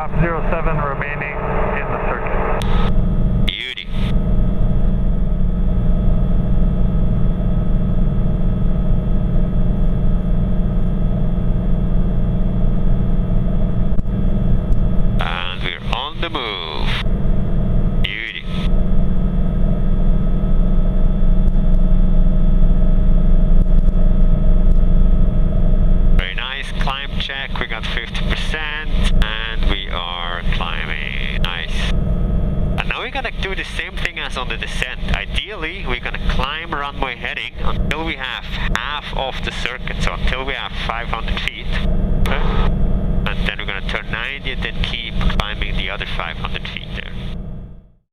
Stop 07 remaining in the circuit. Beauty. And we're on the move. Beauty. Very nice climb check. We got 50% and we are climbing. Nice. And now we're gonna do the same thing as on the descent. Ideally, we're gonna climb runway heading until we have half of the circuit, so until we have 500 feet. Okay. And then we're gonna turn 90 and then keep climbing the other 500 feet there.